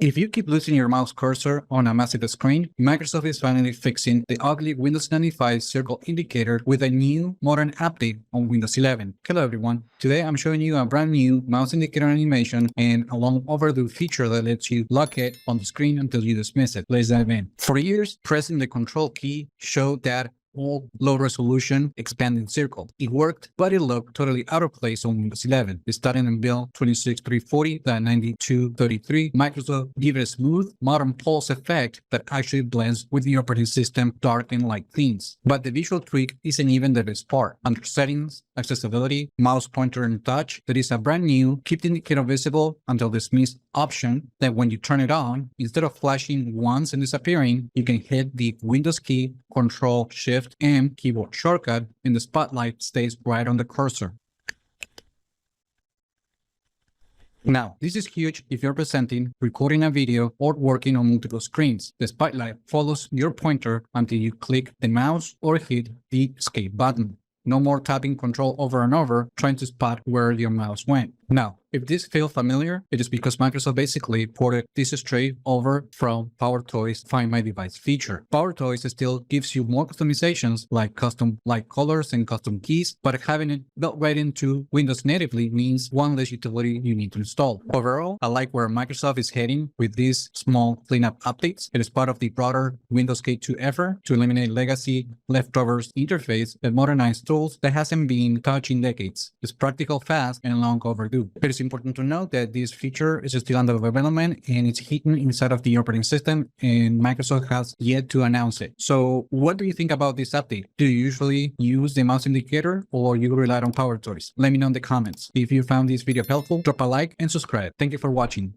If you keep losing your mouse cursor on a massive screen, Microsoft is finally fixing the ugly Windows 95 circle indicator with a new, modern update on Windows 11. Hello everyone, today I'm showing you a brand new mouse indicator animation and a long overdue feature that lets you lock it on the screen until you dismiss it. Let's dive in. For years, pressing the control key showed that old low-resolution expanding circle. It worked, but it looked totally out of place on Windows 11. Starting in build 26340.9233, Microsoft gave it a smooth, modern pulse effect that actually blends with the operating system dark and light themes. But the visual trick isn't even the best part. Under Settings, Accessibility, Mouse Pointer and Touch, there is a brand new Keep the Indicator Visible Until Dismissed option that when you turn it on, instead of flashing once and disappearing, you can hit the Windows key, Control, Shift, and keyboard shortcut, and the spotlight stays right on the cursor. Now, this is huge if you're presenting, recording a video, or working on multiple screens. The spotlight follows your pointer until you click the mouse or hit the escape button. No more tapping Control over and over trying to spot where your mouse went. Now, if this feels familiar, it is because Microsoft basically ported this straight over from PowerToys Find My Device feature. PowerToys still gives you more customizations like custom light colors and custom keys, but having it built right into Windows natively means one less utility you need to install. Overall, I like where Microsoft is heading with these small cleanup updates. It is part of the broader Windows K2 effort to eliminate legacy leftovers interface and modernize tools that hasn't been touched in decades. It's practical, fast, and long overdue. It is important to note that this feature is still under development and it's hidden inside of the operating system, and Microsoft has yet to announce it. So what do you think about this update? Do you usually use the mouse indicator or you rely on PowerToys? Let me know in the comments. If you found this video helpful, drop a like and subscribe. Thank you for watching.